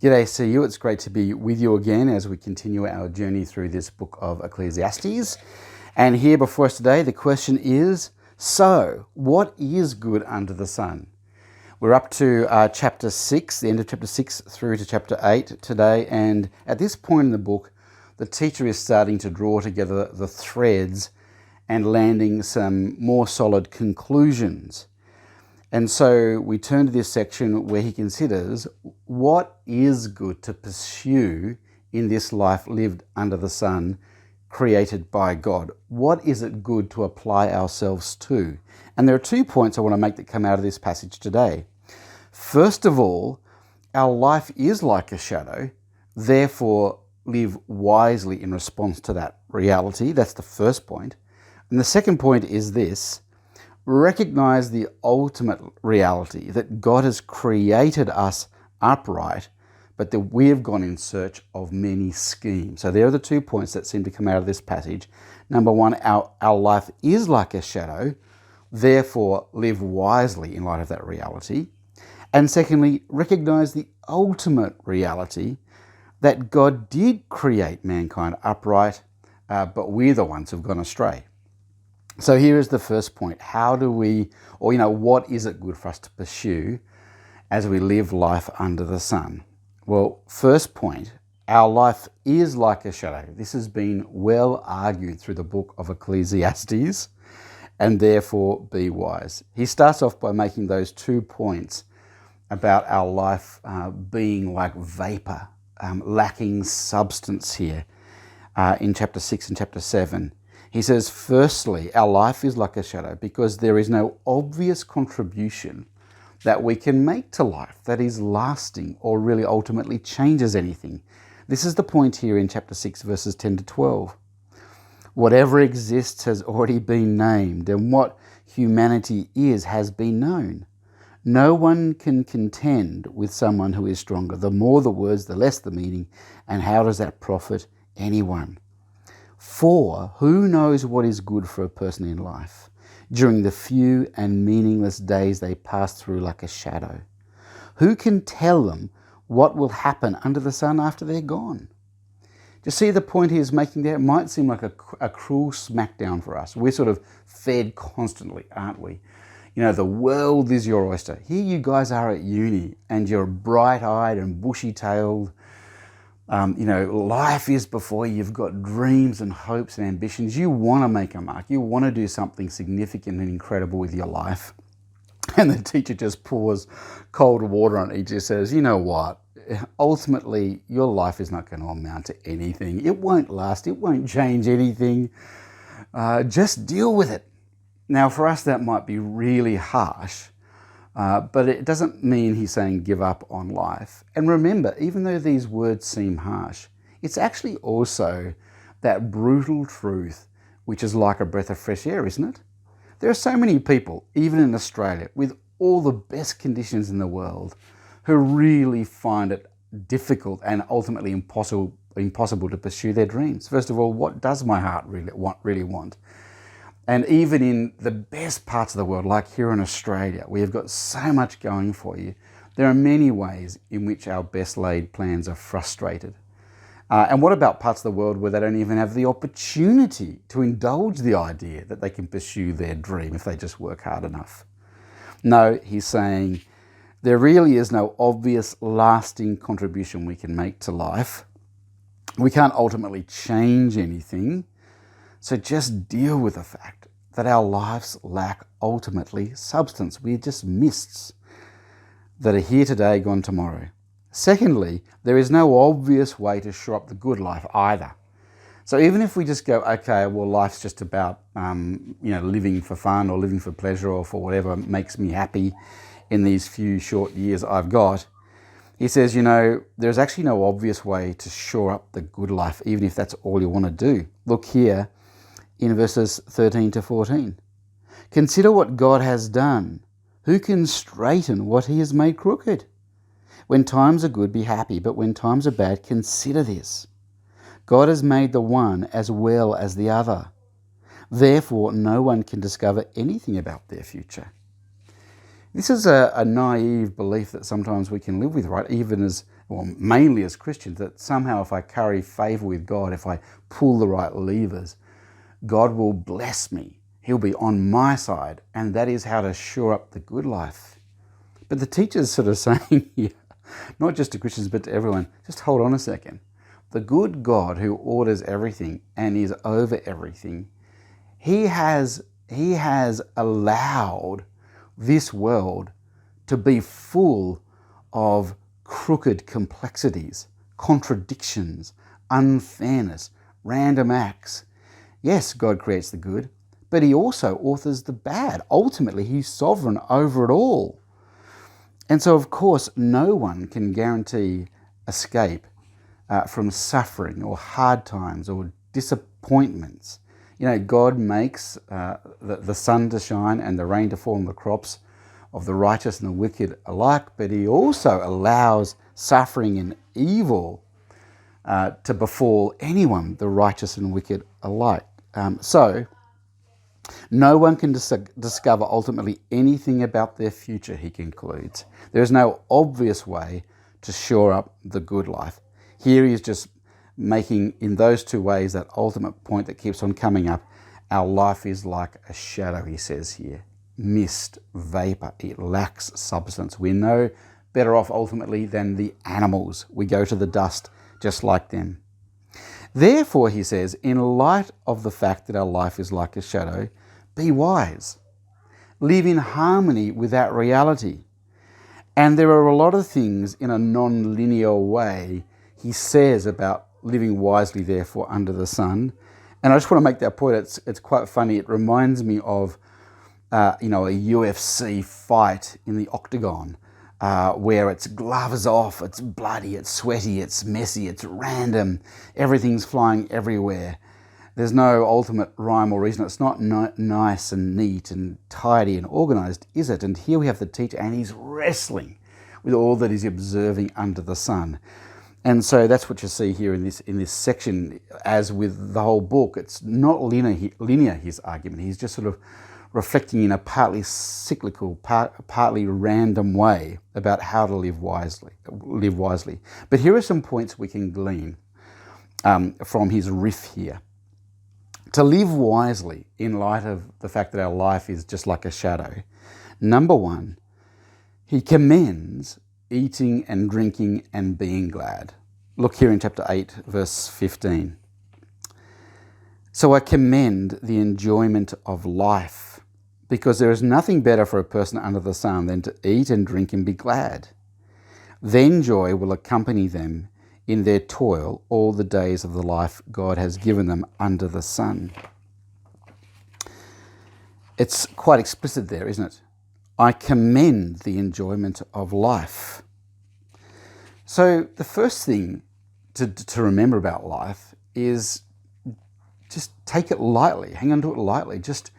G'day, see you. It's great to be with you again as we continue our journey through this book of Ecclesiastes. And here before us today, the question is, so what is good under the sun? We're up to chapter 6, the end of chapter 6 through to chapter 8 today. And at this point in the book, the teacher is starting to draw together the threads and landing some more solid conclusions. And so we turn to this section where he considers what is good to pursue in this life lived under the sun, created by God. What is it good to apply ourselves to? And there are 2 points I want to make that come out of this passage today. First of all, our life is like a shadow, therefore live wisely in response to that reality. That's the first point. And the second point is this: recognize the ultimate reality that God has created us upright, but that we have gone in search of many schemes. So there are the 2 points that seem to come out of this passage. Number one, our life is like a shadow, therefore live wisely in light of that reality. And secondly, recognize the ultimate reality that God did create mankind upright, but we're the ones who've gone astray. So here is the first point. How do we, what is it good for us to pursue as we live life under the sun? Well, first point, our life is like a shadow. This has been well argued through the book of Ecclesiastes, and therefore be wise. He starts off by making those 2 points about our life being like vapor, lacking substance here in chapter 6 and chapter 7. He says, firstly, our life is like a shadow because there is no obvious contribution that we can make to life that is lasting or really ultimately changes anything. This is the point here in chapter 6, verses 10 to 12. Whatever exists has already been named, and what humanity is has been known. No one can contend with someone who is stronger. The more the words, the less the meaning, and how does that profit anyone? For who knows what is good for a person in life during the few and meaningless days they pass through like a shadow? Who can tell them what will happen under the sun after they're gone? Do you see the point he is making there? It might seem like a cruel smackdown for us. We're sort of fed constantly, aren't we? The world is your oyster. Here you guys are at uni and you're bright-eyed and bushy-tailed. Life is before you. You've got dreams and hopes and ambitions. You want to make a mark. You want to do something significant and incredible with your life. And the teacher just pours cold water on it. He just says, you know what? Ultimately, your life is not going to amount to anything. It won't last. It won't change anything. Just deal with it. Now, for us, that might be really harsh. But it doesn't mean he's saying give up on life. And remember, even though these words seem harsh, it's actually also that brutal truth which is like a breath of fresh air, isn't it? There are so many people, even in Australia, with all the best conditions in the world, who really find it difficult and ultimately impossible to pursue their dreams. First of all, what does my heart really want? And even in the best parts of the world, like here in Australia, we have got so much going for you. There are many ways in which our best laid plans are frustrated. And what about parts of the world where they don't even have the opportunity to indulge the idea that they can pursue their dream if they just work hard enough? No, he's saying there really is no obvious lasting contribution we can make to life. We can't ultimately change anything. So just deal with the fact that our lives lack ultimately substance. We're just mists that are here today, gone tomorrow. Secondly, there is no obvious way to shore up the good life either. So even if we just go, okay, well, life's just about living for fun or living for pleasure or for whatever makes me happy in these few short years I've got, he says, there's actually no obvious way to shore up the good life, even if that's all you want to do. Look here in verses 13 to 14. Consider what God has done. Who can straighten what he has made crooked? When times are good, be happy, but when times are bad, consider this. God has made the one as well as the other. Therefore, no one can discover anything about their future. This is a naive belief that sometimes we can live with, right? Even as, well, mainly as Christians, that somehow if I curry favor with God, if I pull the right levers, God will bless me. He'll be on my side. And that is how to shore up the good life. But the teacher's sort of saying here, not just to Christians, but to everyone, just hold on a second. The good God who orders everything and is over everything, He has allowed this world to be full of crooked complexities, contradictions, unfairness, random acts. Yes, God creates the good, but He also authors the bad. Ultimately, He's sovereign over it all. And so, of course, no one can guarantee escape from suffering or hard times or disappointments. You know, God makes the sun to shine and the rain to fall on the crops of the righteous and the wicked alike, but He also allows suffering and evil to befall anyone, the righteous and wicked alike. So, no one can discover ultimately anything about their future, he concludes. There is no obvious way to shore up the good life. Here he is just making, in those two ways, that ultimate point that keeps on coming up. Our life is like a shadow, he says here. Mist, vapor, it lacks substance. We're no better off ultimately than the animals. We go to the dust just like them. Therefore, he says, in light of the fact that our life is like a shadow, be wise. Live in harmony with that reality. And there are a lot of things in a non-linear way he says about living wisely, therefore, under the sun. And I just want to make that point. It's quite funny. It reminds me of, a UFC fight in the octagon, where it's gloves off, it's bloody, it's sweaty, it's messy, it's random, everything's flying everywhere. There's no ultimate rhyme or reason. It's not nice and neat and tidy and organised, is it? And here we have the teacher, and he's wrestling with all that he's observing under the sun. And so that's what you see here in this section. As with the whole book, it's not linear, his argument. He's just sort of reflecting in a partly cyclical, partly random way about how to live wisely. But here are some points we can glean from his riff here. To live wisely in light of the fact that our life is just like a shadow. Number one, he commends eating and drinking and being glad. Look here in chapter 8, verse 15. So I commend the enjoyment of life, because there is nothing better for a person under the sun than to eat and drink and be glad. Then joy will accompany them in their toil all the days of the life God has given them under the sun. It's quite explicit there, isn't it? I commend the enjoyment of life. So the first thing to remember about life is just take it lightly, hang on to it lightly, just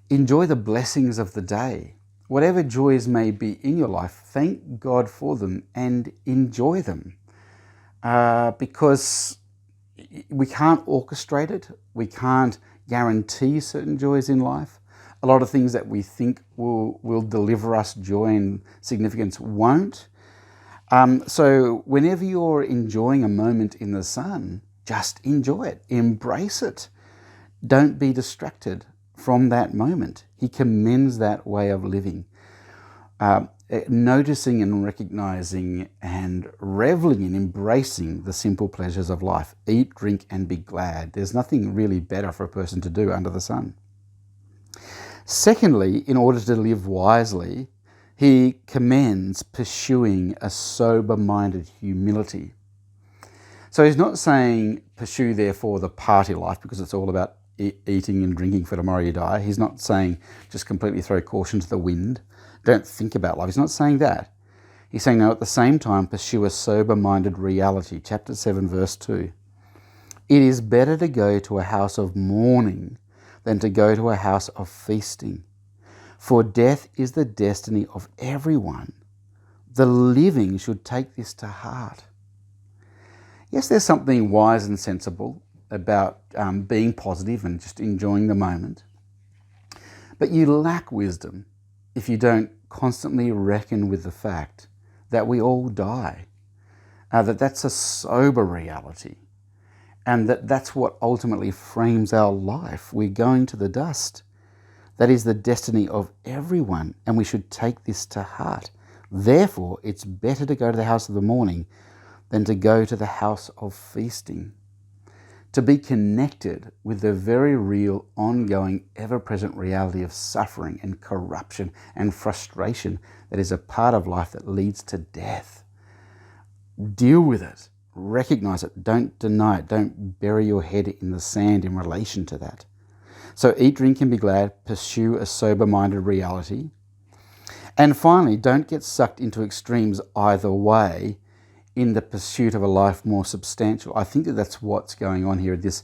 enjoy the blessings of the day. Whatever joys may be in your life, thank God for them and enjoy them. Because we can't orchestrate it. We can't guarantee certain joys in life. A lot of things that we think will deliver us joy and significance won't. So whenever you're enjoying a moment in the sun, just enjoy it. Embrace it. Don't be distracted from that moment. He commends that way of living. Noticing and recognizing and reveling in embracing the simple pleasures of life. Eat, drink, and be glad. There's nothing really better for a person to do under the sun. Secondly, in order to live wisely, he commends pursuing a sober-minded humility. So he's not saying pursue, therefore, the party life because it's all about eating and drinking for tomorrow you die. He's not saying just completely throw caution to the wind. Don't think about life. He's not saying that. He's saying, no, at the same time, pursue a sober-minded reality. Chapter 7, verse 2. It is better to go to a house of mourning than to go to a house of feasting. For death is the destiny of everyone. The living should take this to heart. Yes, there's something wise and sensible about being positive and just enjoying the moment. But you lack wisdom if you don't constantly reckon with the fact that we all die, that's a sober reality, and that's what ultimately frames our life. We're going to the dust. That is the destiny of everyone, and we should take this to heart. Therefore, it's better to go to the house of the mourning than to go to the house of feasting. To be connected with the very real, ongoing, ever-present reality of suffering and corruption and frustration that is a part of life that leads to death. Deal with it. Recognize it. Don't deny it. Don't bury your head in the sand in relation to that. So eat, drink, and be glad. Pursue a sober-minded reality. And finally, don't get sucked into extremes either way in the pursuit of a life more substantial. I think that's what's going on here in this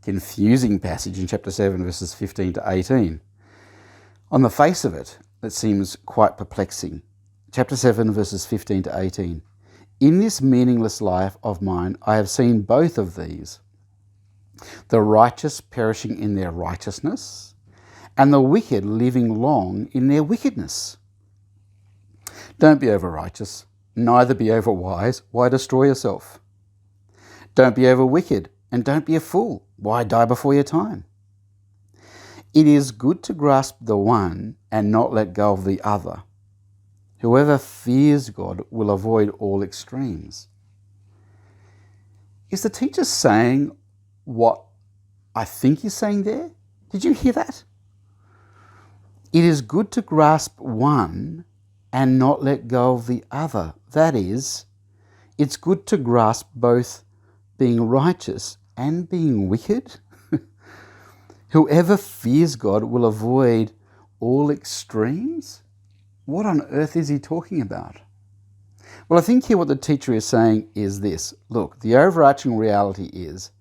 confusing passage in chapter 7, verses 15 to 18. On the face of it, it seems quite perplexing. Chapter 7, verses 15 to 18. In this meaningless life of mine, I have seen both of these, the righteous perishing in their righteousness, and the wicked living long in their wickedness. Don't be over-righteous, neither be over-wise. Why destroy yourself? Don't be over-wicked, and don't be a fool. Why die before your time? It is good to grasp the one and not let go of the other. Whoever fears God will avoid all extremes. Is the teacher saying what I think he's saying there? Did you hear that? It is good to grasp one and not let go of the other. That is, it's good to grasp both being righteous and being wicked. Whoever fears God will avoid all extremes. What on earth is he talking about? Well, I think here what the teacher is saying is this. Look, the overarching reality is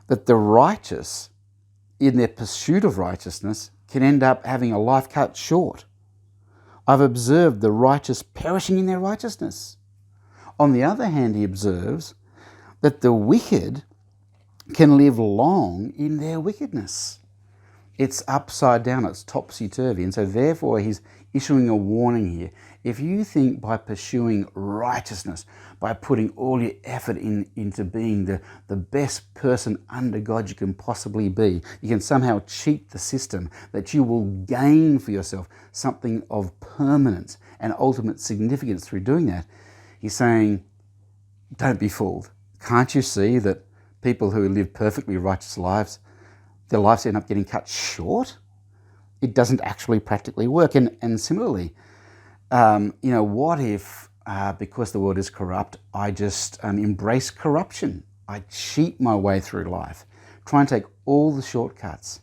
that the righteous, in their pursuit of righteousness, can end up having a life cut short. I've observed the righteous perishing in their righteousness. On the other hand, he observes that the wicked can live long in their wickedness. It's upside down, it's topsy-turvy. And so therefore he's issuing a warning here. If you think by pursuing righteousness, by putting all your effort into being the best person under God you can possibly be, you can somehow cheat the system, that you will gain for yourself something of permanence and ultimate significance through doing that, he's saying, don't be fooled. Can't you see that people who live perfectly righteous lives, their lives end up getting cut short? It doesn't actually practically work. And similarly, what if, because the world is corrupt, I just embrace corruption? I cheat my way through life, try and take all the shortcuts.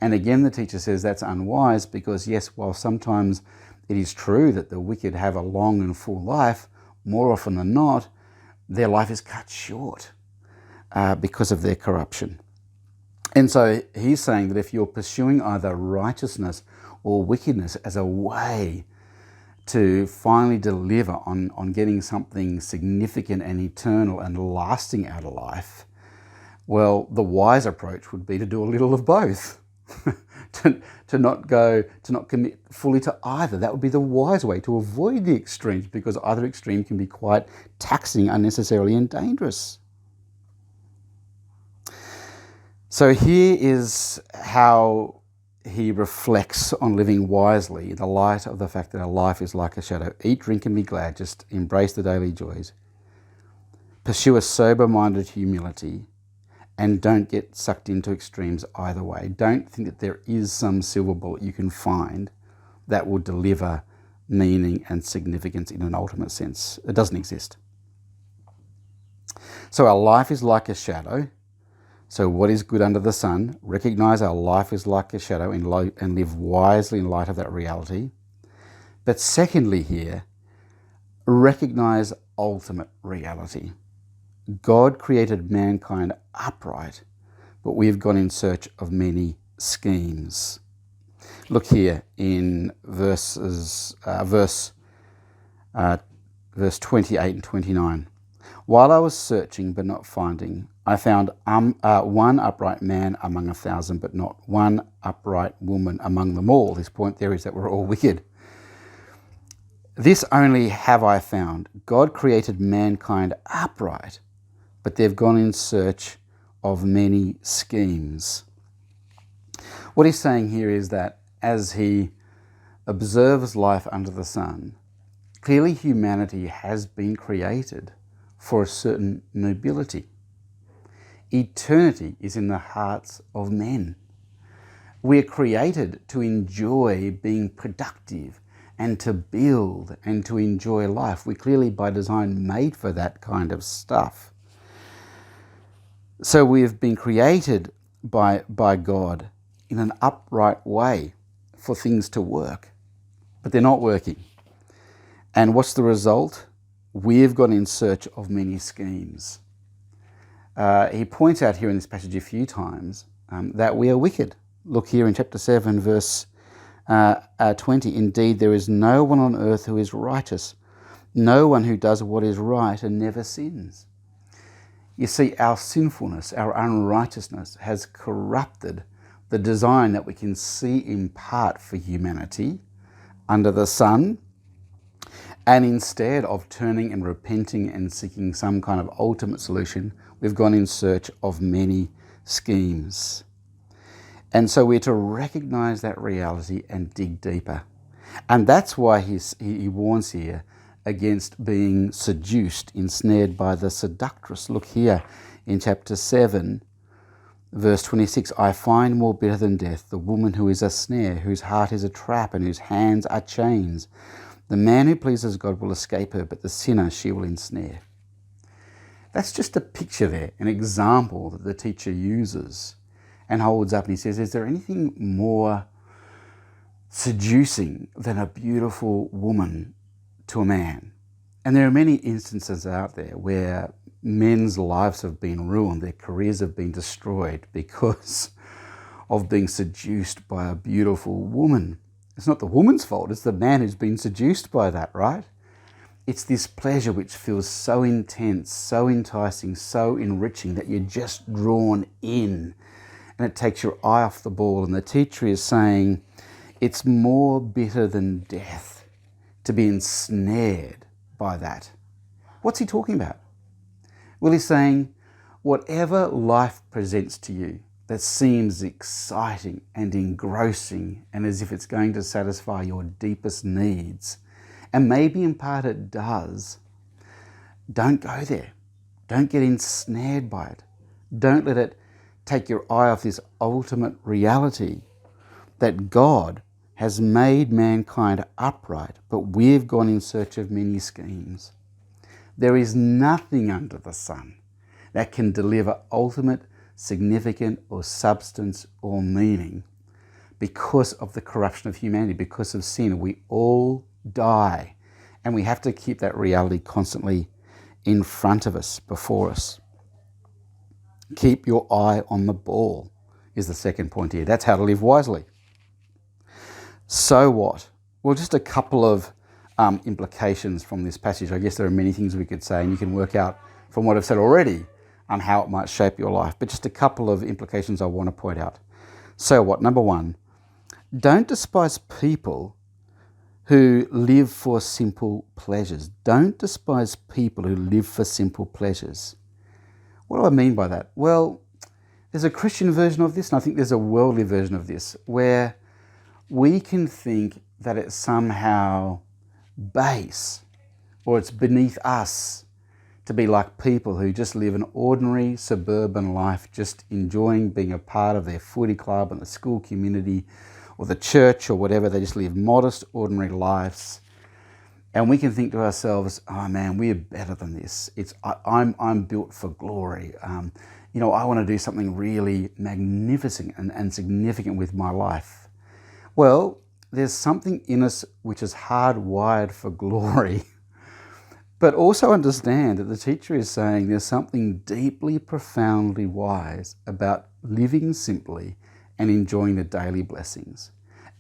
And again, the teacher says that's unwise because, yes, while sometimes it is true that the wicked have a long and full life, more often than not, their life is cut short because of their corruption. And so he's saying that if you're pursuing either righteousness or wickedness as a way to finally deliver on getting something significant and eternal and lasting out of life, well, the wise approach would be to do a little of both. to not commit fully to either. That would be the wise way to avoid the extremes, because either extreme can be quite taxing, unnecessarily, and dangerous. So here is how he reflects on living wisely in the light of the fact that our life is like a shadow. Eat, drink, and be glad. Just embrace the daily joys. Pursue a sober-minded humility, and don't get sucked into extremes either way. Don't think that there is some silver bullet you can find that will deliver meaning and significance in an ultimate sense. It doesn't exist. So our life is like a shadow. So what is good under the sun? Recognize our life is like a shadow and live wisely in light of that reality. But secondly here, recognize ultimate reality. God created mankind upright, but we've gone in search of many schemes. Look here in verse 28 and 29. While I was searching but not finding, I found one upright man among 1,000, but not one upright woman among them all. His point there is that we're all wicked. This only have I found. God created mankind upright, but they've gone in search of many schemes. What he's saying here is that as he observes life under the sun, clearly humanity has been created for a certain nobility. Eternity is in the hearts of men. We're created to enjoy being productive and to build and to enjoy life. We're clearly by design made for that kind of stuff. So we have been created by God in an upright way for things to work, but they're not working. And what's the result? We've gone in search of many schemes. He points out here in this passage a few times that we are wicked. Look here in chapter 7, verse 20. Indeed, there is no one on earth who is righteous, no one who does what is right and never sins. You see, our sinfulness, our unrighteousness has corrupted the design that we can see in part for humanity under the sun. And instead of turning and repenting and seeking some kind of ultimate solution, we've gone in search of many schemes. And so we're to recognize that reality and dig deeper. And that's why he warns here against being seduced, ensnared by the seductress. Look here in chapter 7, verse 26. I find more bitter than death the woman who is a snare, whose heart is a trap, and whose hands are chains. The man who pleases God will escape her, but the sinner she will ensnare. That's just a picture there, an example that the teacher uses and holds up, and he says, is there anything more seducing than a beautiful woman to a man? And there are many instances out there where men's lives have been ruined, their careers have been destroyed because of being seduced by a beautiful woman. It's not the woman's fault, it's the man who's been seduced by that, right? It's this pleasure which feels so intense, so enticing, so enriching that you're just drawn in and it takes your eye off the ball. And the teacher is saying it's more bitter than death to be ensnared by that. What's he talking about? Well, he's saying whatever life presents to you that seems exciting and engrossing and as if it's going to satisfy your deepest needs, and maybe in part it does, don't go there. Don't get ensnared by it. Don't let it take your eye off this ultimate reality that God has made mankind upright, but we've gone in search of many schemes. There is nothing under the sun that can deliver ultimate, significant, or substance or meaning because of the corruption of humanity, because of sin. We all die, and we have to keep that reality constantly in front of us, before us. Keep your eye on the ball is the second point here. That's how to live wisely. So what? Well, just a couple of implications from this passage. I guess there are many things we could say, and you can work out from what I've said already how it might shape your life. But just a couple of implications I want to point out. So what? Number one, don't despise people who live for simple pleasures. Don't despise people who live for simple pleasures. What do I mean by that? Well, there's a Christian version of this, and I think there's a worldly version of this, where we can think that it's somehow base or it's beneath us to be like people who just live an ordinary suburban life, just enjoying being a part of their footy club and the school community or the church or whatever. They just live modest, ordinary lives. And we can think to ourselves, oh man, we're better than this. I'm built for glory. I want to do something really magnificent and significant with my life. Well, there's something in us which is hardwired for glory. But also understand that the teacher is saying there's something deeply, profoundly wise about living simply and enjoying the daily blessings.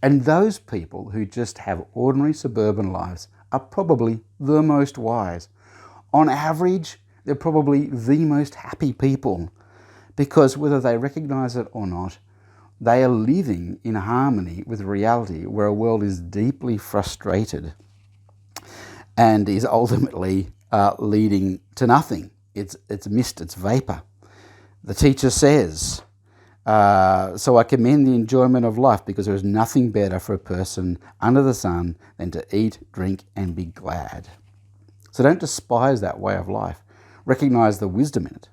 And those people who just have ordinary suburban lives are probably the most wise. On average, they're probably the most happy people, because whether they recognize it or not, they are living in harmony with reality where a world is deeply frustrated. and is ultimately leading to nothing. It's mist, it's vapor. The teacher says, so I commend the enjoyment of life, because there is nothing better for a person under the sun than to eat, drink, and be glad. So don't despise that way of life. Recognize the wisdom in it.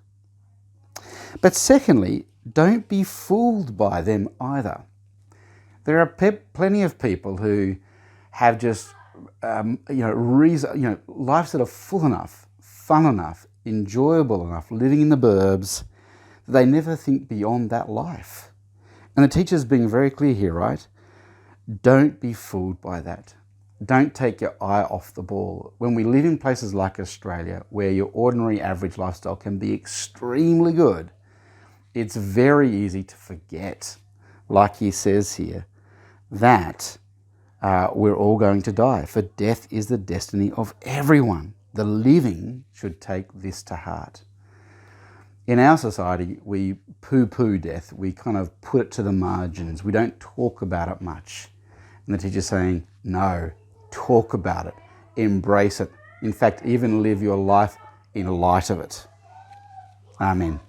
But secondly, don't be fooled by them either. There are plenty of people who have just, lives that are full enough, fun enough, enjoyable enough, living in the burbs, that they never think beyond that life. And the teacher's being very clear here, right? Don't be fooled by that. Don't take your eye off the ball. When we live in places like Australia, where your ordinary average lifestyle can be extremely good, it's very easy to forget, like he says here, that we're all going to die. For death is the destiny of everyone. The living should take this to heart. In our society, we poo-poo death. We kind of put it to the margins. We don't talk about it much. And the teacher's saying, no, talk about it. Embrace it. In fact, even live your life in light of it. Amen.